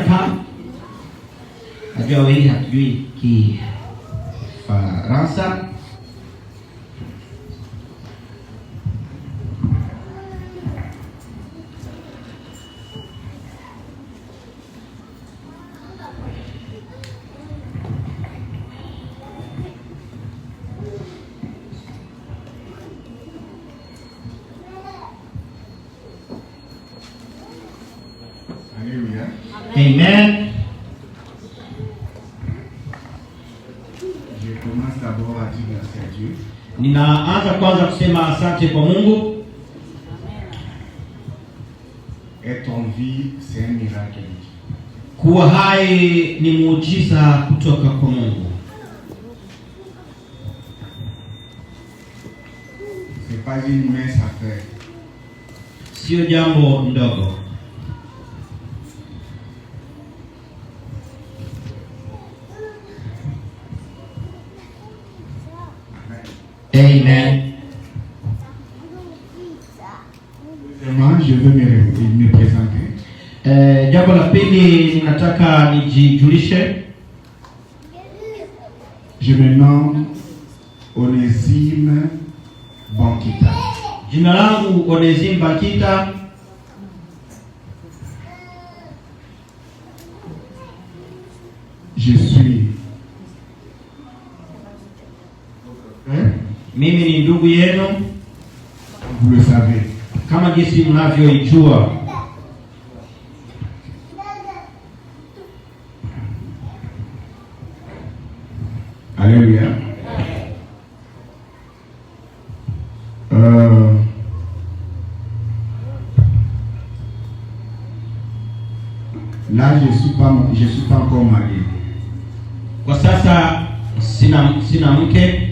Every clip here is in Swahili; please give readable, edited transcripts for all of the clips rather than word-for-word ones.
hapa. Najua wengi hatujui Kifaransa. Amen. Je commence d'abord à dire merci à Dieu. Ninaanza kwanza kusema asante kwa Mungu. Être en vie, c'est un miracle. Kuwa hai ni muujiza kutoka kwa Mungu. C'est pas une mince affaire. Sio jambo ndogo. Amen. Vraiment, je veux me présenter. Jambo la pili ninataka nijijulishe. Je me nomme Onésime Bankita. Jina langu Onésime Bankita. Je suis Mimi ni ndugu yenu, vous le savez. kama jinsi mnavyoijua. Alléluia. Là, je suis pas encore marié. Kwa sasa sina mke.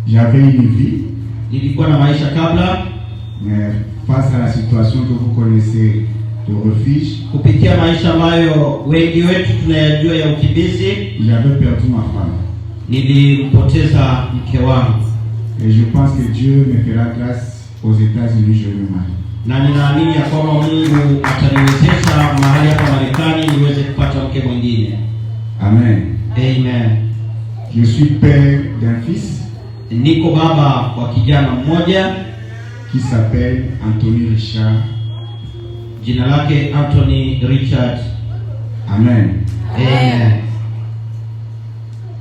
J'avais une vie, Nilikuwa na maisha kabla, mais face à la situation que vous connaissez de refuge, kupitia maisha ambayo wengi wetu tunayajua ya ukimbizi, j'avais perdu ma femme. Nilimpoteza mke wangu. Et je pense que Dieu me fera grâce aux États-Unis, je me marie. Na ninaamini ya kwamba Mungu ataniwezesha mahali hapa Marekani niweze kupata mke mwingine. Amen. Amen. Je suis père d'un fils Niko baba wa kijana mmoja qui s'appelle Anthony Richard. Jina lake Anthony Richard. Amen. Amen.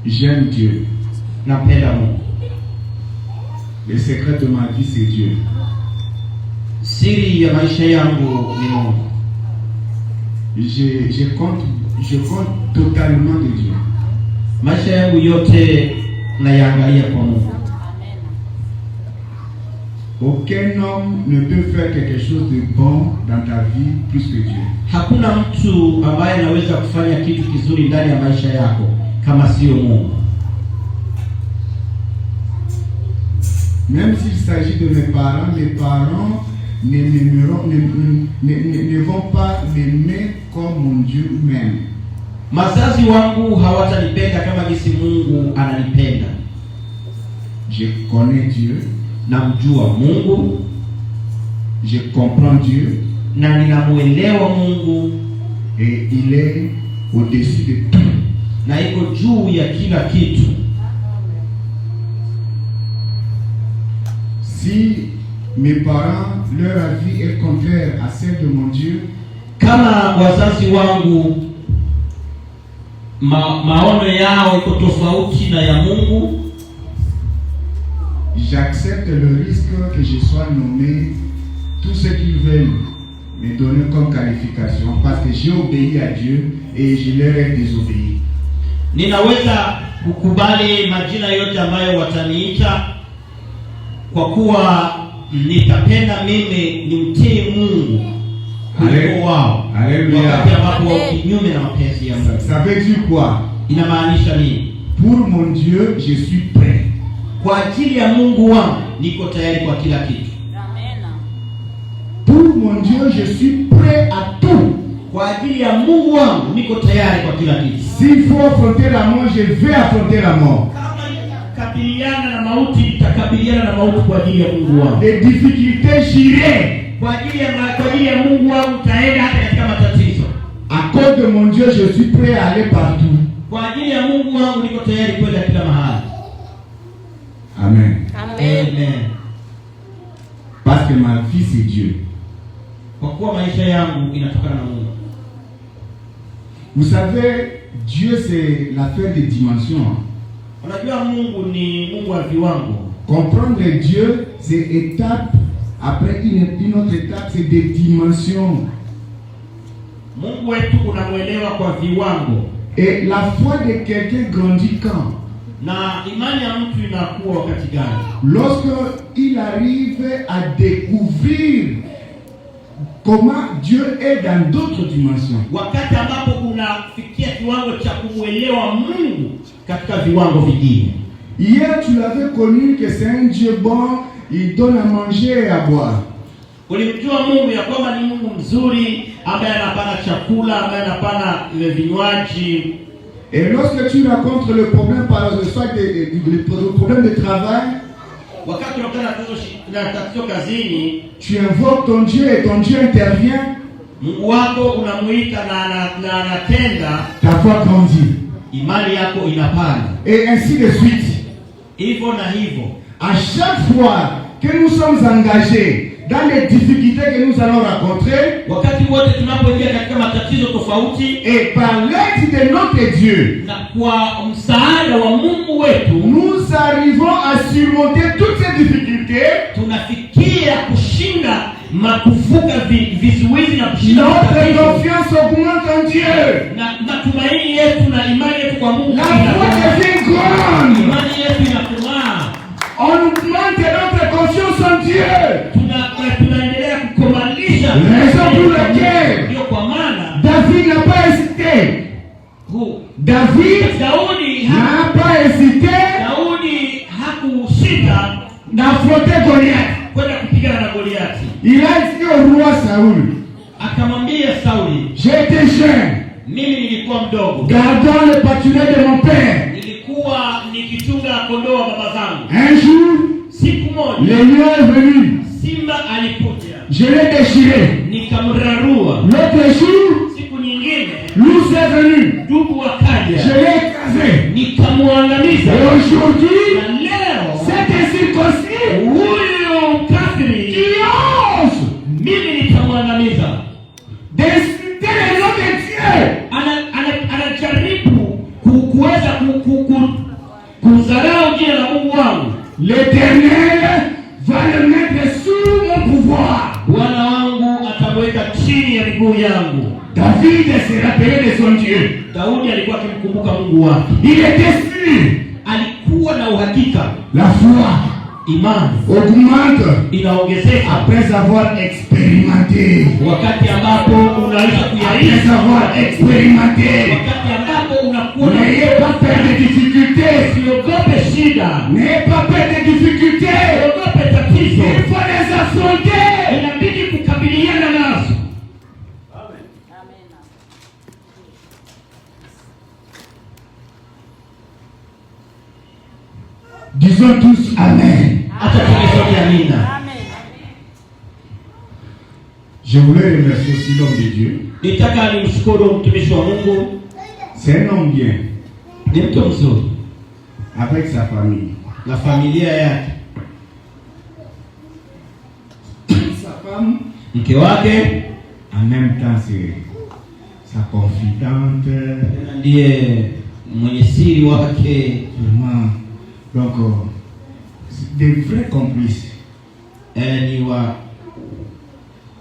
J'aime Dieu. Napenda Mungu. Le secret de ma vie, c'est Dieu. Siri ya maisha yangu ni Mungu. Je compte totalement de Dieu. Maisha yangu yote nayaangalia kwa Mungu. Aucun homme ne peut faire quelque chose de bon dans ta vie plus que Dieu. Hakuna mtu ambaye anaweza kufanya kitu kizuri ndani ya maisha yako kama sio Mungu. Même s'il s'agit de mes parents ne vont pas m'aimer comme mon Dieu m'aime. Mazazi wangu hawatanipenda kama jinsi Mungu ananipenda. Je connais Dieu. Namjua Mungu. Je comprends Dieu. Na ninamuelewa Mungu. Et il est au-dessus de tout. Na iko juu ya kila kitu. Si mes parents, leur avis est contraire à celle de mon Dieu, kama wazazi wangu maono yao iko tofauti na ya Mungu, j'accepte le risque que je sois nommé tout ce qu'ils veulent me donner comme qualification parce que j'ai obéi à Dieu et je leur ai désobéi. Ninaweza kukubali majina yote ambayo wataniita kwa kuwa nitapenda mimi nimtii Mungu kuliko wao. Wakati ambapo wako kinyume na mapenzi ya Mungu. Ça veut dire quoi? Inamaanisha nini? Pour mon Dieu, je suis prêt. Kwa ajili ya Mungu wangu niko tayari kwa kila kitu. Amen. Pour mon Dieu, je suis prêt à tout. Kwa ajili ya Mungu wangu niko tayari kwa kila kitu. S'il faut affronter la mort, je vais affronter la mort. Kabiliana na mauti, nitakabiliana na mauti kwa ajili ya Mungu wangu. Les difficultés, j'irai. Kwa ajili ya Mungu wangu tayari wataenda hata katika matatizo. À cause de mon Dieu, je suis prêt à aller partout. Kwa ajili ya Mungu wangu niko tayari kwenda kila mahali. Amen. Amen. Parce que ma vie c'est Dieu. Kwa kuwa maisha yangu inatokana na Mungu. Vous savez, Dieu c'est l'affaire des dimensions. Unajua Mungu ni Mungu wa viwango. Comprendre Dieu, c'est étape après une autre étape, c'est des dimensions. Mungu wetu unamuelewa kwa viwango. Et la foi de quelqu'un grandit quand? Na imani ya mtu inakuwa wakati gani? Lorsque il arrive à découvrir comment Dieu est dans d'autres dimensions. Wakati ambapo unafikia kiwango cha kumuelewa Mungu katika viwango vingine. Hier tu l'avais connu que c'est un Dieu bon, il donne à manger et à boire. Ulimjua Mungu ya kwamba ni Mungu mzuri ambaye anapana chakula, ambaye anapana vinywaji. Et lorsque tu rencontres le problème par exemple le problème de travail, wakati unakutana na tatizo kazini, tu invoques ton Dieu et ton Dieu intervient. Mungu wako unamuita na anatenda, ta foi grandit. Imani yako inapanda. Et ainsi de suite. Hivyo na hivyo. À chaque fois que nous sommes engagés dans les difficultés que nous allons rencontrer, wakati wote tunapoingia katika matatizo tofauti, et par l'aide de notre Dieu, na kwa msaada wa Mungu wetu, nous arrivons à surmonter toutes ces difficultés. Tunafikia kushinda kuvuka vizuizi na kushinda. Notre confiance augmente en Dieu. Na matumaini yetu na imani yetu kwa Mungu la foi devient grande. Imani yetu inakomaa. On augmente notre confiance en Dieu. Tunaendelea kukomalisha. Raison pour laquelle ndio kwa maana David n'a pas hésité. David n'a pas hésité. Daudi hakusita d'affronter Goliath. Kwenda kupigana na Goliath. Il a dit au roi Saoul, akamwambia Sauli, j'étais jeune, mimi nilikuwa mdogo, gardant le pâturage de mon père, nilikuwa nikichunga kondoo wa baba zangu. Un jour, siku moja, le lion est venu, simba alikuja, je l'ai déchiré. Nikamrarua. L'autre jour, siku nyingine, l'ours est venu, dubu wakaja, je l'ai écrasé. Nikamwangamiza. Et aujourd'hui, na leo c'est circoncis, huyo kafiri qui ose, mimi nitamwangamiza. d'insulter le nom de Dieu. Anajaribu kuweza kudharau jina la Mungu wangu. L'Éternel va le mettre sous mon pouvoir. Bwana wangu atamweka chini ya miguu yangu. David se rappelait de son Dieu. Daudi alikuwa akimkumbuka Mungu wake. Il était sûr. Alikuwa na uhakika. La foi, imani, augmente inaongezeka après avoir expérimenté. Wakati ambapo unaisha kuyaishi, après avoir expérimenté. Wakati ambapo unakuwa n'ayez pas peur de difficultés. Usiogope shida. N'ayez pas peur de difficultés. Usiogope tatizo. Il faut les affronter. Inabidi kukabiliana nazo. Amen. Amen. Disons tous Amen. Amen. Je voulais remercier aussi l'homme de Dieu. C'est un homme bien. Avec sa famille. La familia yake. Sa femme. Mke wake. En même temps c'est sa confidente. Ndiye mwenye siri wake. Vraiment. Donc des vrais complices. Ni wa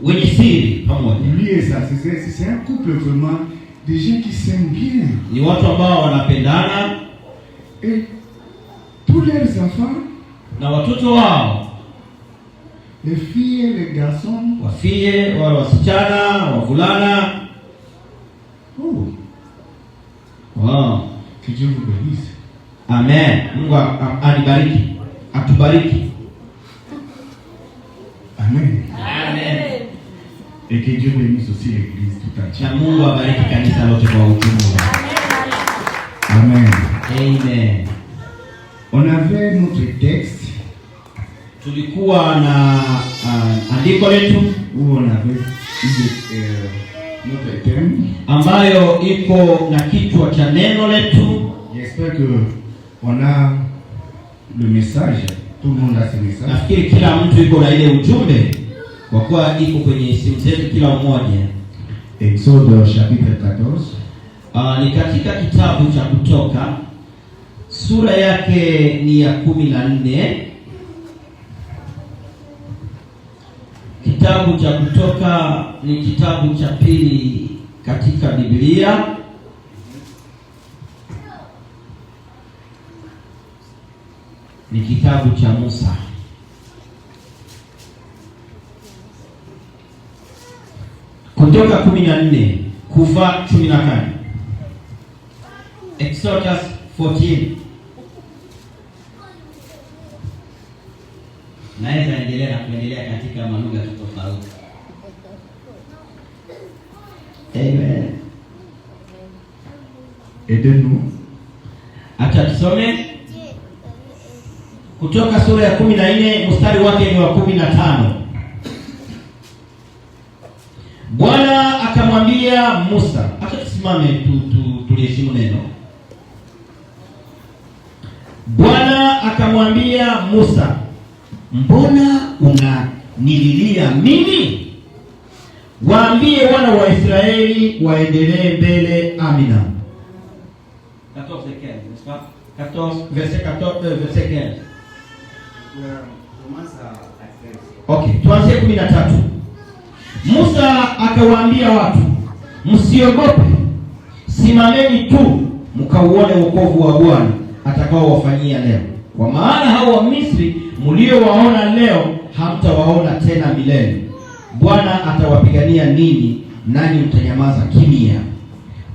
wenye siri pamoja. Lui et ça, c'est un couple vraiment des gens qui s'aiment bien. Ni watu ambao wanapendana. Et tous leurs enfants, na watoto wao, les filles et les garçons, wafie wale wasichana, wavulana. Oh. Wow. Que Dieu vous bénisse. Amen. Mungu anibariki, atubariki. Amen. Amen. Et que Dieu bénisse aussi l'église tout entière. Na Mungu abariki kanisa lote kwa ujumla. Amen. Amen. On avait notre texte. Tulikuwa na andiko letu où on avait notre thème, ambayo iko na kichwa cha neno letu. j'espère que on a le message, tout le monde a ce message. Nafikiri kila mtu iko na ile ujumbe kwa kuwa iko kwenye simu zetu kila mmoja. Exode chapitre 14. Ni katika kitabu cha Kutoka, sura yake ni ya 14. Kitabu cha Kutoka ni kitabu cha pili katika Biblia. Ni kitabu cha Musa. Kutoka 14 kuva 18. Exodus 14. Naweza endelea na kuendelea katika malugha tofauti. Amen. Aidez-nous. Acha tusome Kutoka sura ya 14 mstari wake ni wa 15. Bwana akamwambia Musa, acha tusimame tuliheshimu neno. Bwana akamwambia Musa, mbona unanililia mimi? Waambie wana wa Israeli waendelee mbele. Amina. 14 verset 15. Okay, tuanze 13. Musa akawaambia watu, msiogope, simameni tu mkauone wokovu wa Bwana atakao wafanyia leo. Kwa maana hao wa Misri mliowaona leo hamtawaona tena milele. Bwana atawapigania ninyi, nanyi mtanyamaza kimya.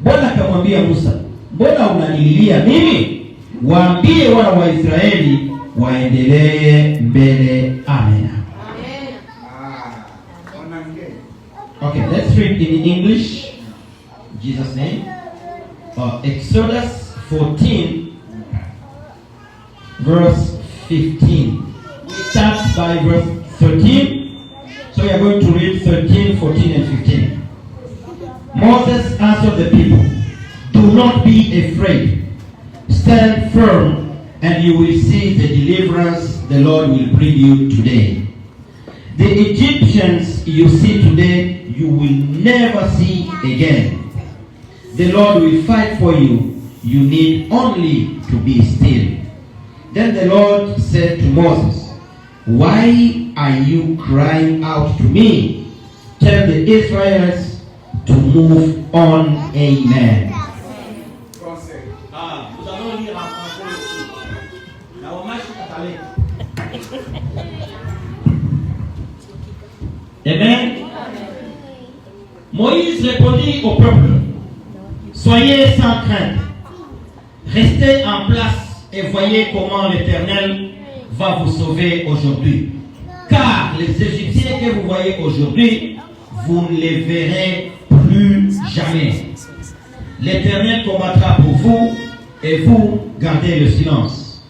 Bwana akamwambia Musa, mbona unanililia mimi? Waambie wana wa Israeli waendelee mbele. Amen. Okay, let's read in English. Jesus' name. Exodus 14, verse 15. We start by verse 13. So we are going to read 13, 14, and 15. Moses answered the people, do not be afraid. Stand firm, and you will see the deliverance the Lord will bring you today. The Egyptians you see today, you will never see again. The Lord will fight for you. You need only to be still. Then the Lord said to Moses, why are you crying out to me? Tell the Israelites to move on. Amen. Amen. Moïse répondit au peuple, soyez sans crainte, restez en place et voyez comment l'Éternel va vous sauver aujourd'hui. Car les Égyptiens que vous voyez aujourd'hui, vous ne les verrez plus jamais. L'Éternel combattra pour vous et vous gardez le silence.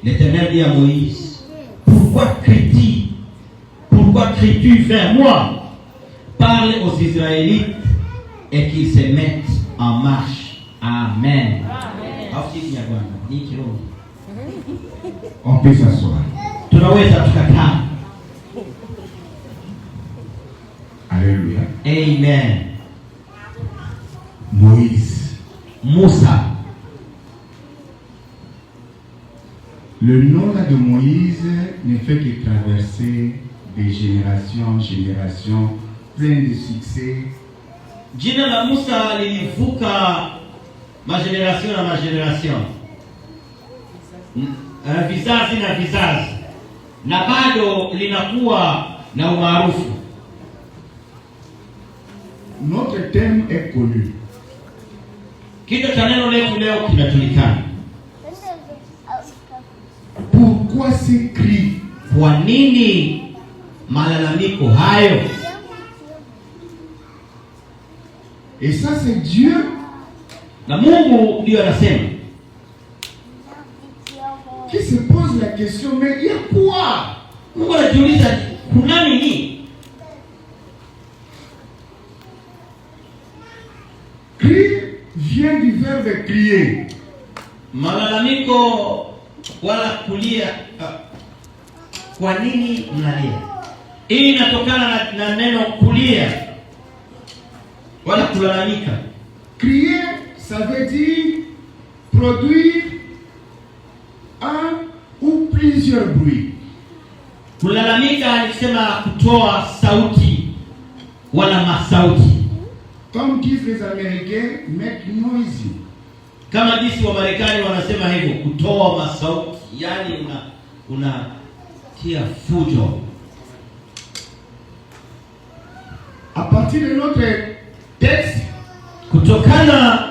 L'Éternel dit à Moïse, pourquoi cries-tu vers moi? Parle aux Israélites et qu'ils se mettent en marche. Amen. On peut s'asseoir. Alléluia. Amen. Moïse. Musa. Le nom là de Moïse ne fait que traverser de génération en génération, plein de succès. Jina la Musa lilivuka mageneration na mageneration, vizazi na vizazi, na bado linakuwa na umaarufu. Notre thème est connu. Kichwa cha neno letu leo kinajulikana. Pourquoi ces cris? Kwa nini malalamiko hayo? Et ça c'est Dieu. Na Mungu ndio anasema. Qui se pose la question, mais il y a quoi? Mungu anajiuliza kuna nini? Cri vient du verbe crier. Malalamiko wala kulia. Kwa nini mnalia? Hii inatokana na neno kulia wala kulalamika. Crier, ça veut dire produire un ou plusieurs bruits. Kulalamika ni kusema kutoa sauti wala masauti. Comme disent les Américains, make noise. Kama jinsi wa Marekani wanasema hivyo, kutoa masauti, yani tia fujo. À partir de notre texte, kutokana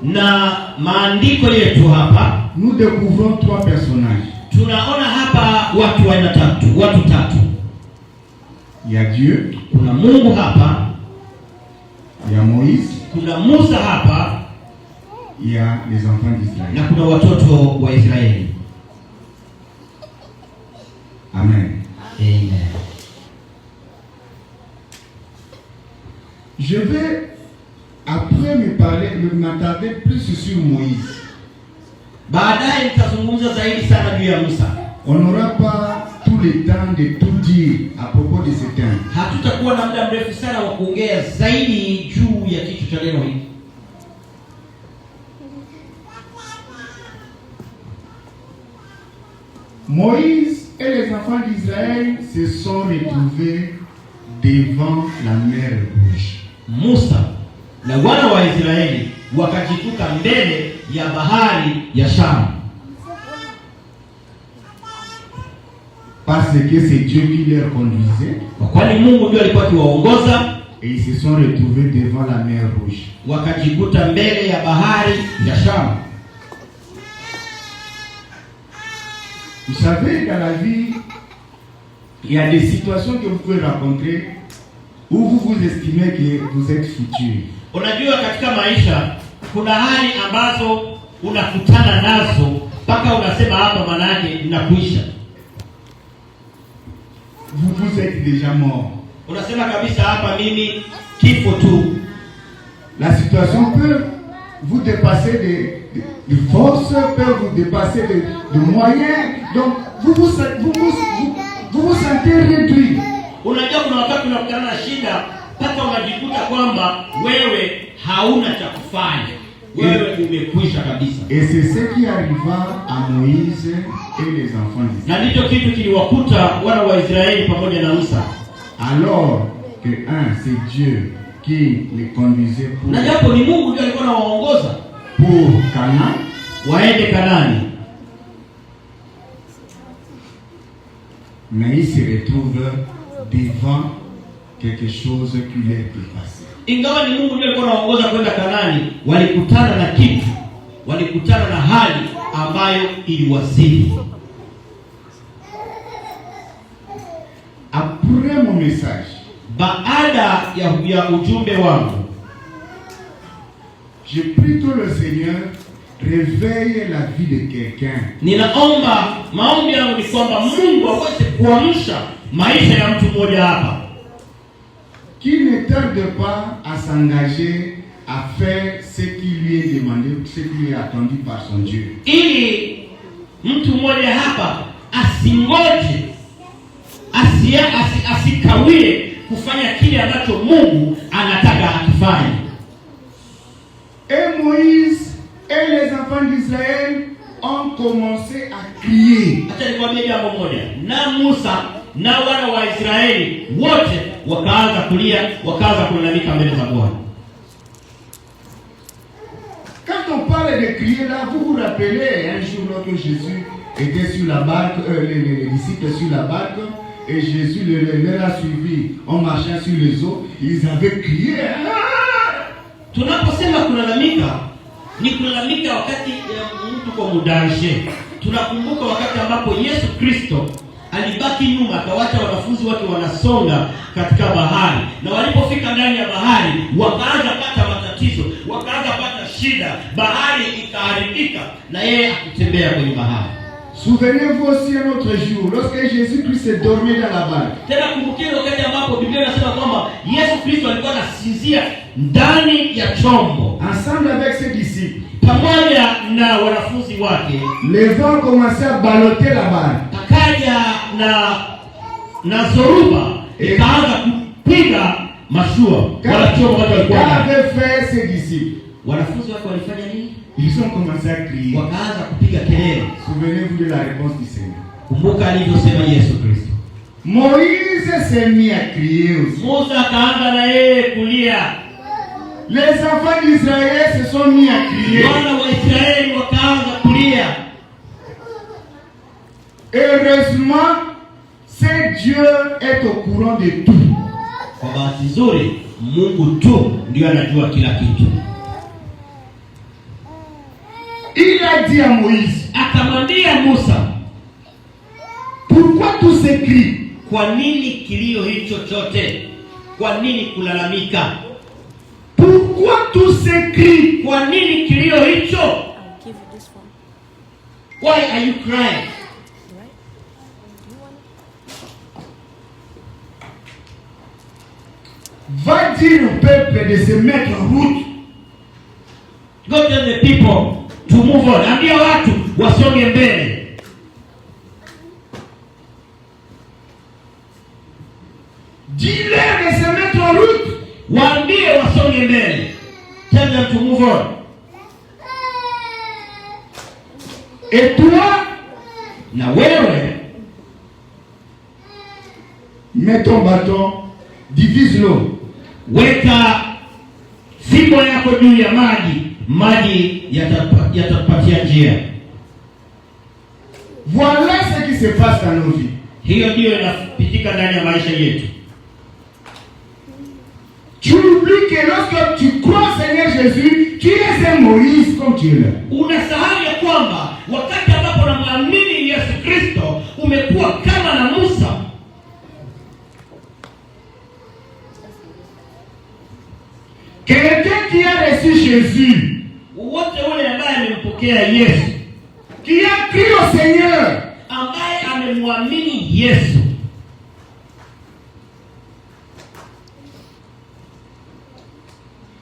na maandiko yetu hapa, nous découvrons 3 personnages. Tunaona hapa watu tatu. Il y a Dieu, kuna Mungu hapa, il y a Moïse, kuna Musa hapa, il y a les enfants d'Israël. na kuna watoto wa Israeli. Amen. Amen. Je vais après m'attarder plus sur Moïse. Baadaye nitazungumza zaidi sana juu ya Musa. On n'aura pas tout le temps de tout dire à propos de ce thème. Hatutakuwa na muda mrefu sana wa kuongea zaidi juu ya kitu cha neno hili. Moïse et les enfants d'Israël se sont retrouvés devant la mer Rouge. Musa na wana wa Israeli wakajikuta mbele ya bahari ya Shamu. Parce que c'est Dieu qui les conduisait. Kwani Mungu ndiye alikuwa akiwaongoza, et ils se sont retrouvés devant la mer Rouge. Wakajikuta mbele ya bahari ya Shamu. Vous savez, dans la vie, il y a des situations que vous pouvez rencontrer où vous vous estimez que vous êtes futur. Unajua katika maisha kuna hali ambazo unakutana nazo mpaka unasema hapa maana yake ninakuisha. Vous êtes déjà mort. Unasema kabisa hapa mimi kifo tu. La situation peut vous dépasser de force, peut vous dépasser de moyens. Donc vous vous sentez réduit. Unajua kuna wakati unakutana na shida mpaka unajikuta kwamba wewe hauna cha kufanya. Wewe umekwisha kabisa. Et c'est ce qui arriva à Moïse et les enfants d'Israël. Na ndicho kitu kiliwakuta wana wa Israeli pamoja na Musa. Alors que c'est Dieu qui les conduisait pour na japo ni Mungu ndiye alikuwa anawaongoza pour Canaan, waende Kanaani, mais ils se retrouvent devant quelque chose qui leur dépassait. Ingawa ni Mungu ndiye alikuwa anawaongoza kwenda Kanaani, walikutana na kitu, walikutana na hali ambayo iliwazidi. Après mon message, baada ya ujumbe wangu, je prie que le Seigneur réveille la vie de quelqu'un. Ninaomba maombi yangu ni kwamba Mungu aweze kuamsha maisha ya mtu mmoja hapa, qui ne tarde pas à s'engager à faire ce qui lui est demandé, ce qui lui est attendu par son Dieu. Ili mtu mmoja hapa asingoje, asikawie kufanya kile ambacho Mungu anataka akifanye. Et Moïse et les enfants d'Israël ont commencé à crier. Acha nikwambie jambo moja. Na Musa na wana wa Israeli wote wakaanza kulia, wakaanza kulalamika mbele za Bwana. Quand on parle de crier là, vous vous rappelez un jour lorsque Jésus était sur la barque, les disciples sur la barque, et Jésus leur a suivi en marchant sur les eaux, ils avaient crié. Tunaposema kulalamika, ni kulalamika wakati mtu kwa mudanje. Tunakumbuka wakati ambapo Yesu Kristo alibaki nyuma, akawacha wanafunzi wake wanasonga katika bahari, na walipofika ndani ya bahari wakaanza pata matatizo, wakaanza pata shida, bahari ikaharibika na yeye akitembea kwenye bahari. Souvenez-vous aussi un autre jour, lorsque Jésus-Christ dormait dans la barque. Tena kumbukeni wakati ambapo Biblia inasema kwamba Yesu Kristo alikuwa anasinzia ndani ya chombo Ensemble avec ses disciples. pamoja na wanafunzi wake. Les vents commençaient à balloter la barque. Akaja na zoruba ikaanza kupiga mashua. Qu'avaient fait ses disciples? Wanafunzi wake walifanya nini? Ils ont commencé à crier. Wakaanza kupiga kelele. Souvenez-vous de la réponse du Seigneur. Kumbuka alivyosema Yesu Kristo. Moïse s'est mis à crier aussi. Musa akaanza na yeye kulia. Les enfants d'Israël se sont mis à crier. Wana wa Israeli wakaanza kulia. Heureusement, c'est Dieu est au courant de tout. Kwa bahati nzuri, Mungu tu ndio anajua kila kitu. Il a dit à Moïse, Akamwambia Musa, pourquoi tous ces cris? kwa nini kilio hicho chote? Kwa nini kulalamika? Pourquoi tous ces cris? Kwa nini kilio hicho? Why are you crying? Va dire au peuple de se mettre en route. Go tell the people to move on. Ambia watu wasonge mbele. Dis-leur de se mettre en route. Waambie wasonge mbele. Tell them to move on. Et toi, Na wewe mets ton bâton, divise-le. weka fimbo yako juu ya maji yatapatia njia. Voilà ce qui se passe dans nos vies. Hiyo ndio inapitika ndani ya maisha yetu. Tu oublies que lorsque tu crois Seigneur Jésus, tu es un Moïse comme tu es là. Unasahau ya kwamba wakati ambapo unamwamini Yesu Kristo umekuwa kama na Musa. Quelqu'un qui a reçu Jésus, Wote ule ambaye amempokea Yesu, qui a cru au Seigneur, ambaye amemwamini Yesu,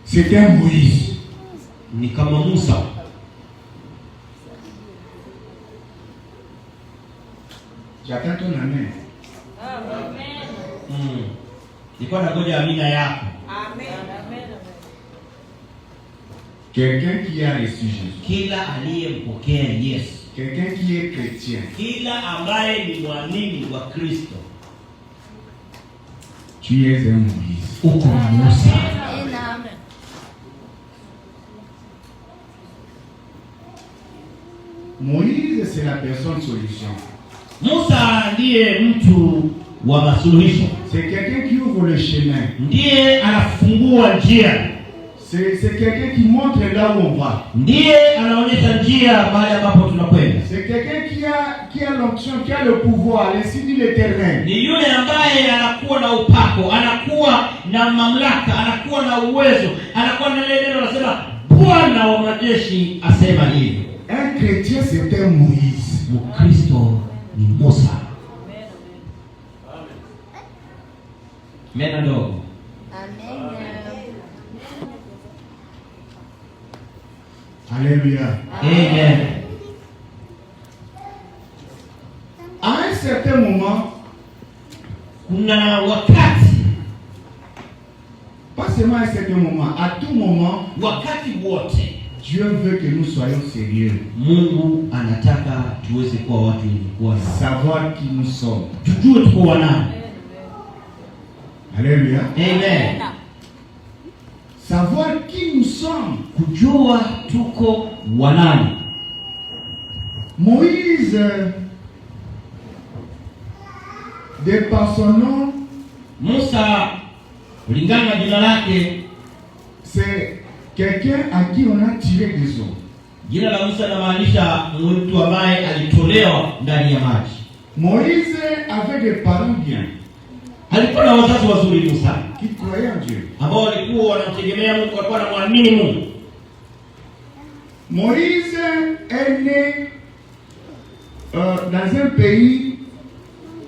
c'est un Moïse. ni kama Musa. J'attends ton amen. Nilikuwa nangoja amina yako. Quelqu'un qui a reçu Jésus, Kila aliyempokea Yesu, quelqu'un qui est chrétien, kila ambaye ni mwamini wa Kristo, tu es un Moïse. uko Musa. Moïse, c'est la personne solution. Musa ndiye mtu wa masuluhisho, C'est quelqu'un qui ouvre le chemin. ndiye anafungua njia, C'est quelqu'un qui montre là où on va. ndiye anaonyesha njia mahali ambapo tunakwenda. C'est quelqu'un qui a l'onction, qui a le pouvoir, ainsi dit l'Éternel. Ni yule ambaye anakuwa na upako, anakuwa na mamlaka, anakuwa na uwezo, anakuwa na ile neno anasema Bwana wa majeshi asema hivi. Un chrétien, c'est un Moïse. Mkristo ni Musa. Mena ndogo. Alléluia. Amen. À un certain moment, Kuna wakati, pas seulement à un certain moment, à tout moment, wakati wote Dieu veut que nous soyons sérieux. Mungu anataka tuweze kuwa watu wenye kuwa na Savoir qui nous sommes. tujue tuko wanani. Alléluia. Amen. Savoir qui nous sommes. Kujua tuko wanani. Moïse, de par son nom, Musa kulingana na jina lake, c'est quelqu'un à qui on a tiré des eaux. jina la Musa linamaanisha mtu ambaye alitolewa ndani ya maji. Moïse avait des parents bien, Alikuwa na wazazi wazuri Musa, qui croyaient en Dieu. ambao walikuwa wanamtegemea Mungu, walikuwa wanamwamini Mungu. Moïse est né dans un pays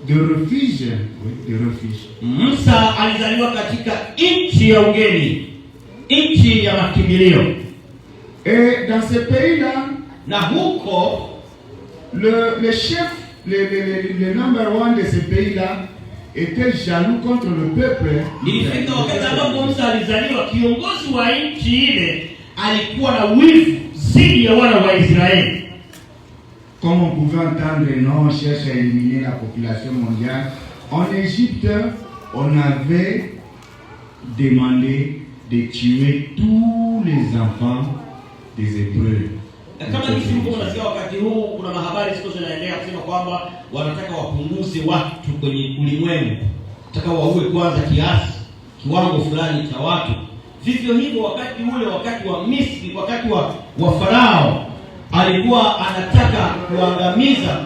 de refuge. Oui, de refuge. Musa alizaliwa katika nchi ya ugeni, nchi ya makimbilio. Et dans ce pays-là, na huko le chef, le number one de ce pays-là était jaloux contre le peuple. Nilifika wakati ambapo Musa alizaliwa, kiongozi wa nchi ile alikuwa na wivu dhidi ya wana wa Israeli. Comme on pouvait entendre, non, on cherche à éliminer la population mondiale. En Égypte, on avait demandé de tuer tous les enfants des Hébreux. Kama nilivyokuwa unasikia wakati huu kuna mahabari siku zinaendelea kusema kwamba wanataka wapunguze watu kwenye ulimwengu. Nataka waue kwanza kiwango fulani cha watu. Vivyo hivyo wakati ule, wakati wa Misri, wakati wa Farao alikuwa anataka kuangamiza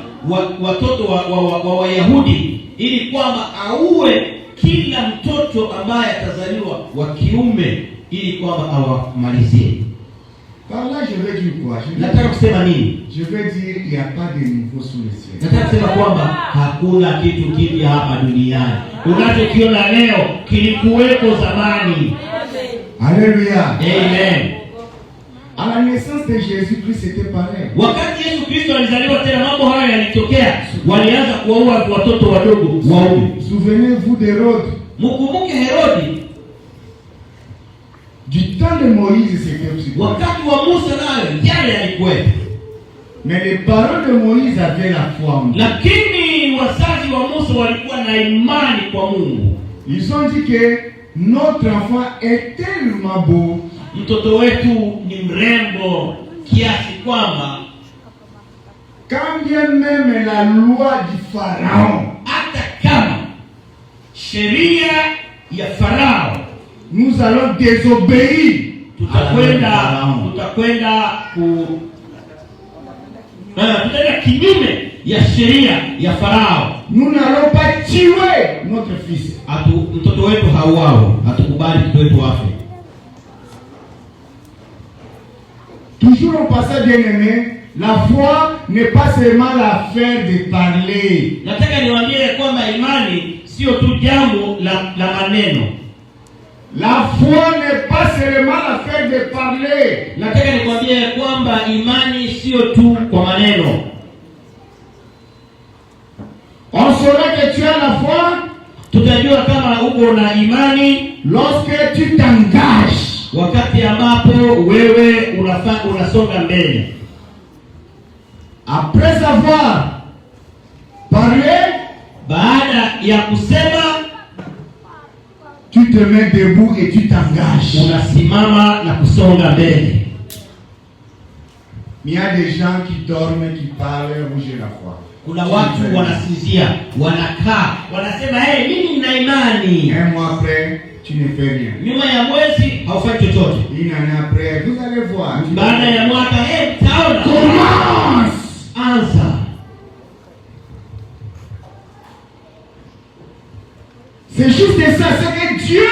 watoto wa Wayahudi ili kwamba auwe kila mtoto ambaye atazaliwa wa kiume ili kwamba awamalizie. Par là, je veux dire quoi? Nataka kusema nini? Je veux dire, il n'y a pas de nouveau sous le ciel. Nataka kusema kwamba hakuna kitu kipya hapa duniani. Unachokiona leo kilikuwepo zamani. Alléluia. Amen. À la naissance de Jésus-Christ, c'était pareil. Wakati Yesu Kristo alizaliwa tena mambo haya yalitokea. Walianza kuwaua watoto wadogo waume. Souvenez-vous d'Hérode. Mkumbuke Herodi. Du temps de Moïse, c'était aussi. Wakati wa Musa nayo yale yalikuwepo. Mais les parents de Moïse avaient la foi en Dieu. Lakini wazazi wa Musa walikuwa na imani kwa Mungu. Ils ont dit que notre enfant est tellement beau. Mtoto wetu ni mrembo kiasi kwamba quand bien même la loi du Pharaon, hata kama sheria ya Farao, nous allons désobéir. Tutakwenda kinyume ya sheria ya Farao. Nous n'allons pas tuer notre fils. Mtoto wetu hauawe, hatukubali mtoto wetu afe. Toujours au passage bien-aimé, la foi n'est pas seulement l'affaire de parler. Nataka niwaambie kwamba imani sio tu jambo la maneno. La foi n'est pas seulement l'affaire de parler. Nataka nikwambie kwamba imani sio tu kwa maneno. On saura que tu as la foi. Tutajua kama uko na imani lorsque tu t'engages. Wakati ambapo wewe unasonga mbele. Après avoir parlé, baada ya kusema, tu te mets debout et tu t'engages. Unasimama na kusonga mbele. Il y a des gens qui dorment, qui parlent, où j'ai la foi. Kuna watu wanasinzia, wanakaa, wanasema mimi nina imani. Un mois après, tu ne fais rien. Nyuma ya mwezi haufanyi chochote. Une année après, vous allez voir. Baada ya mwaka taona. Commence. Anza. C'est juste ça, c'est que Dieu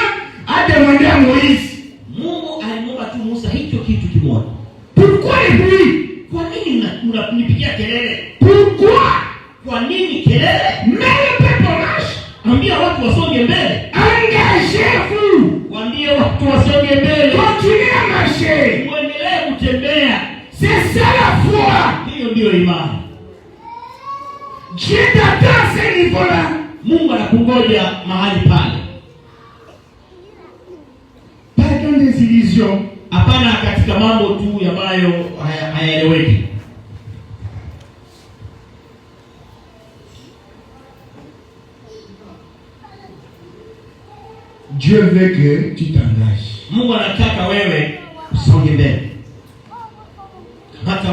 a demandé à Moïse. Mungu alimwomba tu Musa hicho kitu kimoja. Pourquoi les bruits? Kwa nini unanipigia kelele? Pourquoi? Kwa nini kelele? Mais le peuple marche. Ambia watu wasonge mbele. Engagez-vous. Waambie watu wasonge mbele. Continuez à marcher. Muendelee kutembea. C'est ça la foi. Hiyo ndio imani. Dieu t'attend à ce niveau-là. Mungu anakungoja mahali pale. Pas dans des illusions. Hapana katika mambo tu ambayo hayaeleweki. Dieu veut que tu t'engages. Mungu anataka wewe usonge mbele. Hata